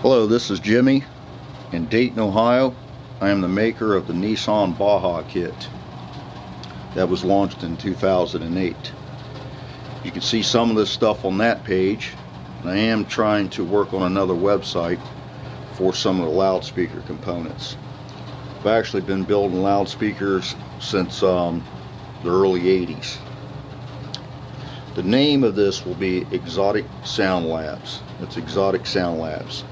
Hello, this is Jimmy in Dayton, Ohio. I am the maker of the Nissan Baja kit that was launched in 2008. You can see some of this stuff on that page, and I am trying to work on another website for some of the loudspeaker components. I've actually been building loudspeakers since the early 80s. The name of this will be Exotic Sound Labs. It's Exotic Sound Labs.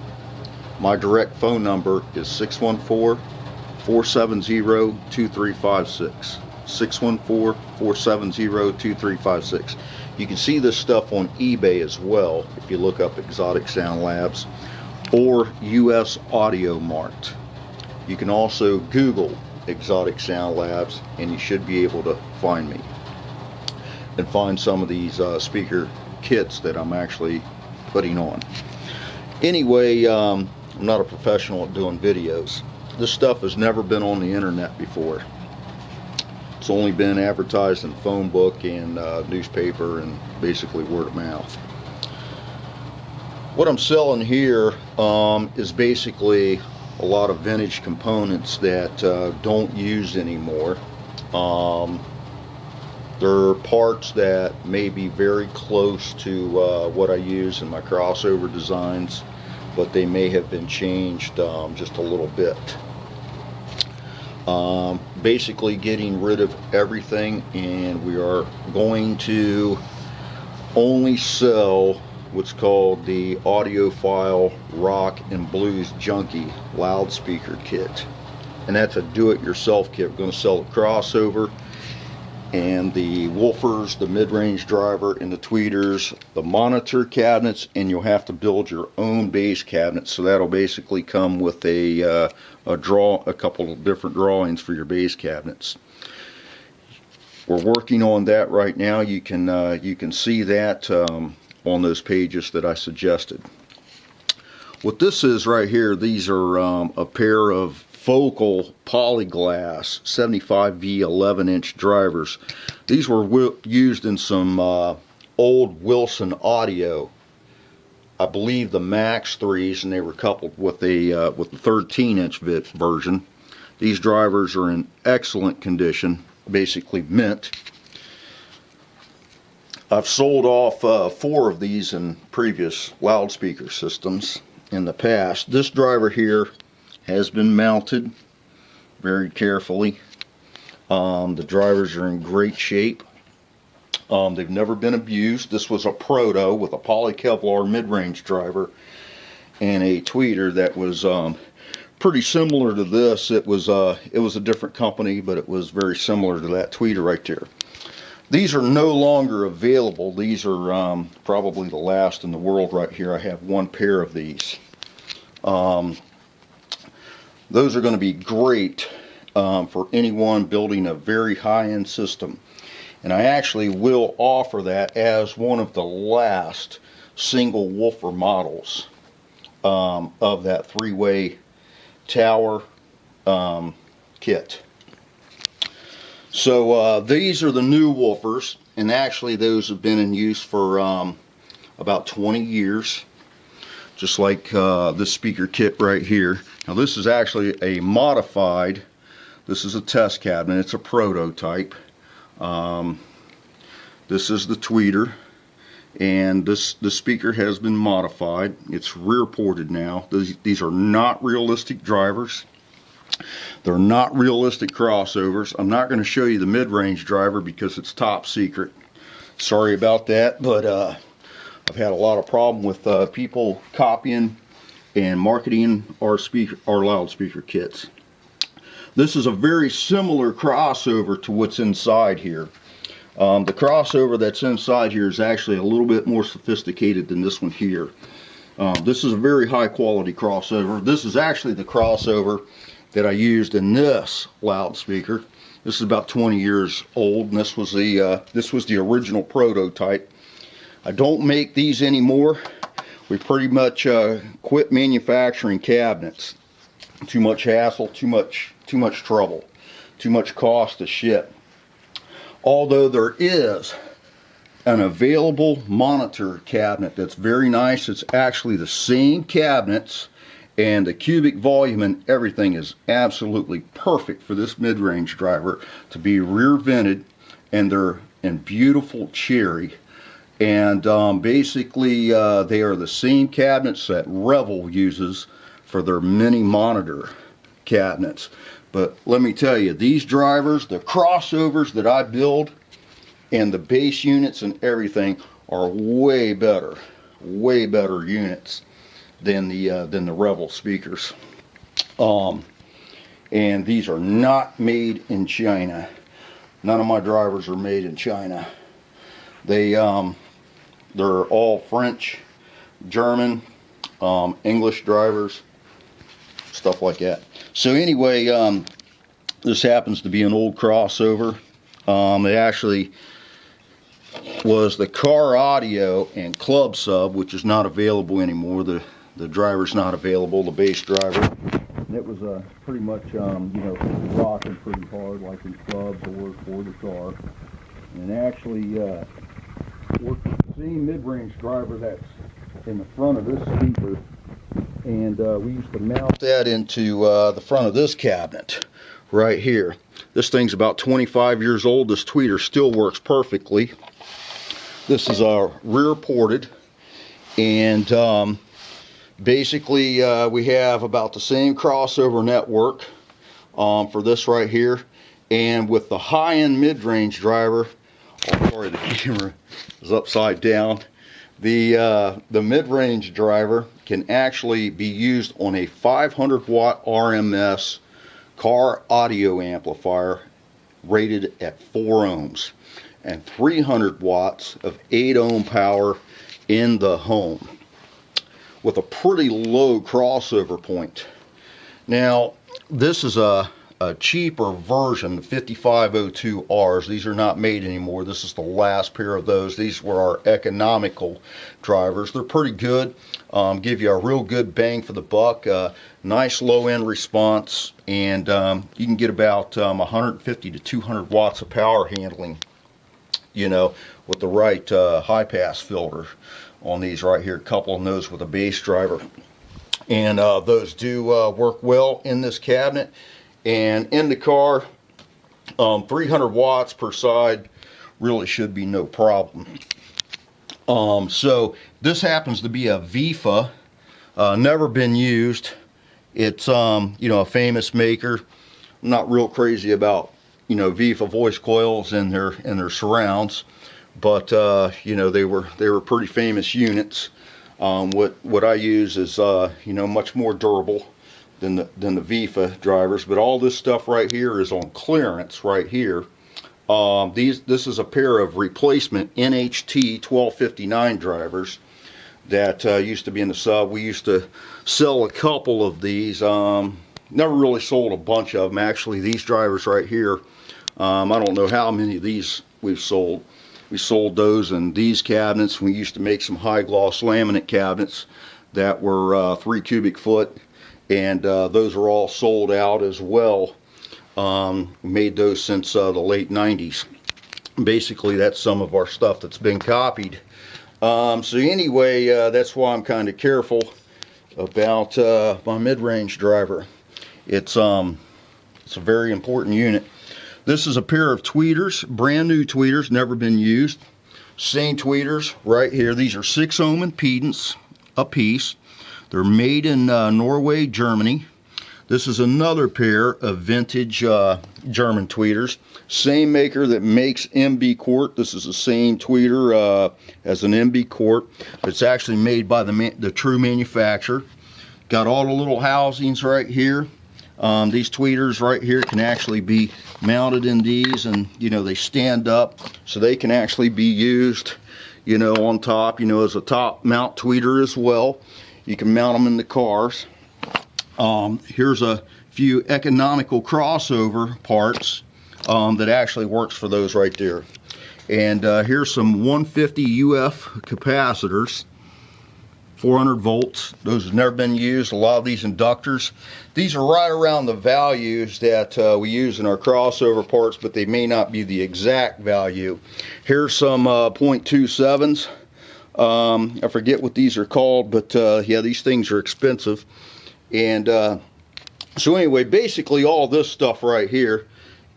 My direct phone number is 614-470-2356. 614-470-2356. You can see this stuff on eBay as well if you look up Exotic Sound Labs or US Audio Mart. You can also Google Exotic Sound Labs and you should be able to find me and find some of these speaker kits that I'm actually putting on. Anyway, I'm not a professional at doing videos. This stuff has never been on the internet before. It's only been advertised in phone book and newspaper and basically word of mouth. What I'm selling here is basically a lot of vintage components that don't use anymore. They're parts that may be very close to what I use in my crossover designs, but they may have been changed just a little bit. Basically getting rid of everything, and we are going to only sell what's called the Audiophile Rock and Blues Junkie loudspeaker kit, and that's a do-it-yourself kit. We're going to sell the crossover and the woofers, the mid-range driver, and the tweeters, the monitor cabinets, and you'll have to build your own bass cabinet. So that'll basically come with a couple of different drawings for your bass cabinets. We're working on that right now. You can see that on those pages that I suggested. What this is right here, these are a pair of Focal Polyglass 75V 11-inch drivers. These were used in some old Wilson audio. I believe the Max 3s, and they were coupled with the 13-inch version. These drivers are in excellent condition, basically mint. I've sold off 4 of these in previous loudspeaker systems in the past. This driver here has been mounted very carefully. The drivers are in great shape. They've never been abused. This was a proto with a poly Kevlar mid-range driver and a tweeter that was pretty similar to this. It was a different company, but it was very similar to that tweeter right there. These are no longer available. These are probably the last in the world right here. I have 1 pair of these. Those are going to be great for anyone building a very high-end system. And I actually will offer that as one of the last single woofer models of that 3-way tower kit. So these are the new woofers, and actually those have been in use for about 20 years. Just like this speaker kit right here. Now this is actually a modified, this is a test cabinet, it's a prototype. This is the tweeter, and the speaker has been modified. It's rear ported now. These are not realistic drivers. They're not realistic crossovers. I'm not going to show you the mid-range driver because it's top secret. Sorry about that, but I've had a lot of problem with people copying and marketing our loudspeaker kits. This is a very similar crossover to what's inside here. The crossover that's inside here is actually a little bit more sophisticated than this one here. This is a very high quality crossover. This is actually the crossover that I used in this loudspeaker. This is about 20 years old, and this was the original prototype. I don't make these anymore. We pretty much quit manufacturing cabinets. Too much hassle, too much trouble, too much cost to ship. Although there is an available monitor cabinet that's very nice. It's actually the same cabinets and the cubic volume and everything is absolutely perfect for this mid-range driver to be rear vented, and they're in beautiful cherry. And basically they are the same cabinets that Revel uses for their mini monitor cabinets. But let me tell you, these drivers, the crossovers that I build, and the base units and everything are way better units than the Revel speakers. And these are not made in China. None of my drivers are made in China. They're all French, German, English drivers, stuff like that. So anyway, this happens to be an old crossover. It actually was the car audio and club sub, which is not available anymore. The driver's not available, the bass driver. And it was pretty much rocking pretty hard, like in clubs or for the car. And actually worked with the same mid-range driver that's in the front of this speaker, and we used to mount that into the front of this cabinet right here. This thing's about 25 years old. This tweeter still works perfectly. This is rear ported, and basically we have about the same crossover network for this right here. And with the high-end mid-range driver, oh, sorry, the camera is upside down. The mid-range driver can actually be used on a 500 watt RMS car audio amplifier rated at 4 ohms and 300 watts of 8 ohm power in the home with a pretty low crossover point. Now this is a cheaper version, the 5502Rs. These are not made anymore. This is the last pair of those. These were our economical drivers. They're pretty good. Give you a real good bang for the buck. Nice low end response, and you can get about 150 to 200 watts of power handling, with the right high pass filter on these right here, coupling those with a bass driver. And those do work well in this cabinet. And in the car, 300 watts per side really should be no problem. So this happens to be a VIFA, never been used. It's a famous maker. I'm not real crazy about VIFA voice coils and their surrounds, but they were pretty famous units. What I use is much more durable than the VIFA drivers, but all this stuff right here is on clearance right here. This is a pair of replacement NHT 1259 drivers that used to be in the sub. We used to sell a couple of these. Never really sold a bunch of them. Actually, these drivers right here, I don't know how many of these we've sold. We sold those in these cabinets. We used to make some high gloss laminate cabinets that were 3 cubic foot. And those are all sold out as well. Made those since the late 90s. Basically, that's some of our stuff that's been copied. So anyway, that's why I'm kind of careful about my mid-range driver. It's a very important unit. This is a pair of tweeters, brand new tweeters, never been used. Same tweeters right here. These are 6 ohm impedance a piece. They're made in Norway, Germany. This is another pair of vintage German tweeters. Same maker that makes MB Court. This is the same tweeter as an MB Court. It's actually made by the true manufacturer. Got all the little housings right here. These tweeters right here can actually be mounted in these, and they stand up, so they can actually be used on top, as a top mount tweeter as well. You can mount them in the cars. Here's a few economical crossover parts that actually works for those right there. And here's some 150 UF capacitors, 400 volts. Those have never been used. A lot of these inductors, these are right around the values that we use in our crossover parts, but they may not be the exact value. Here's some 0.27s. I forget what these are called, but yeah, these things are expensive. And so anyway, basically all this stuff right here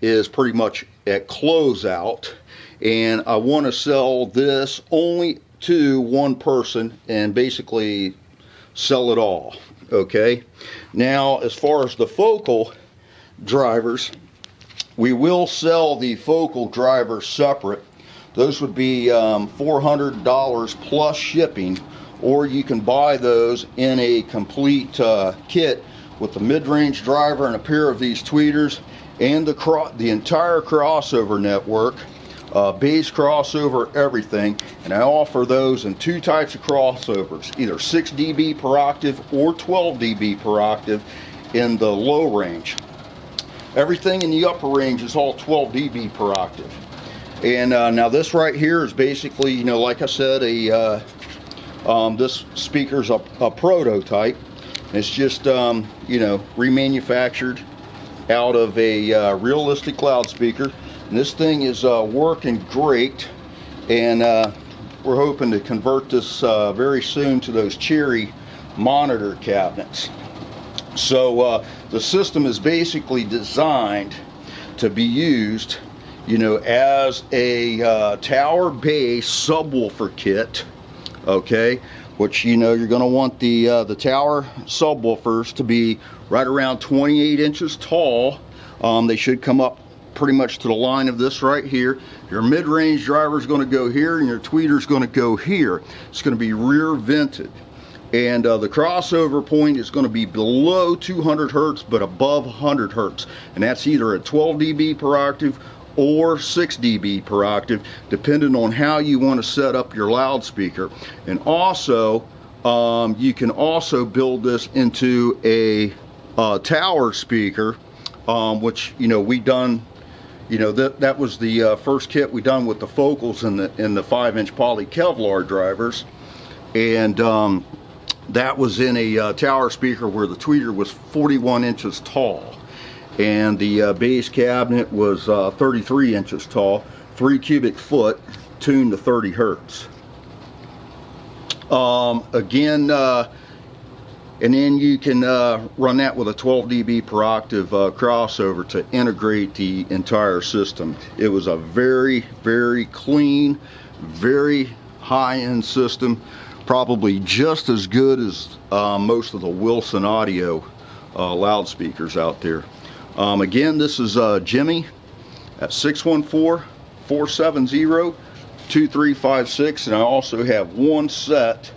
is pretty much at closeout, and I want to sell this only to one person and basically sell it all. Okay, now as far as the focal drivers, we will sell the focal drivers separate. Those would be $400 plus shipping, or you can buy those in a complete kit with the mid-range driver and a pair of these tweeters and the entire crossover network, base crossover, everything. And I offer those in two types of crossovers, either 6 dB per octave or 12 dB per octave in the low range. Everything in the upper range is all 12 dB per octave. And now this right here is basically, you know, like I said, this speaker's a prototype. It's just, you know, remanufactured out of a realistic loudspeaker. And this thing is working great. And we're hoping to convert this very soon to those Cherry monitor cabinets. So the system is basically designed to be used, you know, as a tower base subwoofer kit. Okay, which, you know, you're going to want the tower subwoofers to be right around 28 inches tall. They should come up pretty much to the line of this right here. Your mid-range driver is going to go here, and your tweeter is going to go here. It's going to be rear vented, and the crossover point is going to be below 200 hertz but above 100 hertz, and that's either at 12 dB per octave or 6 dB per octave, depending on how you want to set up your loudspeaker. And also, you can also build this into a tower speaker, which, you know, we done, you know, that was the first kit we done with the focals and the 5-inch poly Kevlar drivers, and that was in a tower speaker where the tweeter was 41 inches tall. And the base cabinet was 33 inches tall, 3 cubic foot, tuned to 30 hertz. Again, and then you can run that with a 12 dB per octave crossover to integrate the entire system. It was a very, very clean, very high-end system, probably just as good as most of the Wilson Audio loudspeakers out there. Again, this is Jimmy at 614-470-2356, and I also have one set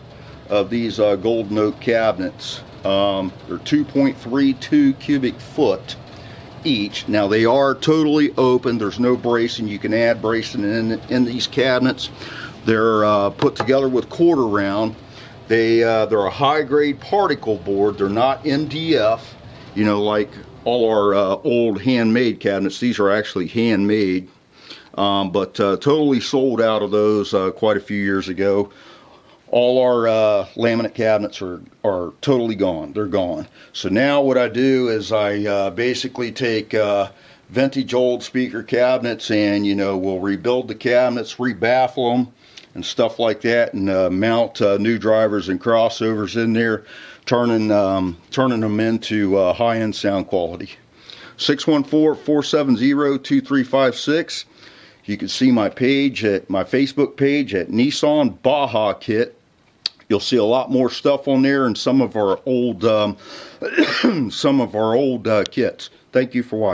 of these Golden Oak cabinets. They're 2.32 cubic foot each. Now they are totally open. There's no bracing. You can add bracing in these cabinets. They're put together with quarter round. They're a high grade particle board. They're not MDF, you know, like all our old handmade cabinets. These are actually handmade, but totally sold out of those quite a few years ago. All our laminate cabinets are totally gone. They're gone. So now what I do is I basically take vintage old speaker cabinets, and, you know, we'll rebuild the cabinets, rebaffle them and stuff like that, and mount new drivers and crossovers in there, turning them into high-end sound quality. 614-470-2356. You can see my page at my Facebook page at Nissan Baja Kit. You'll see a lot more stuff on there, and some of our old kits. Thank you for watching.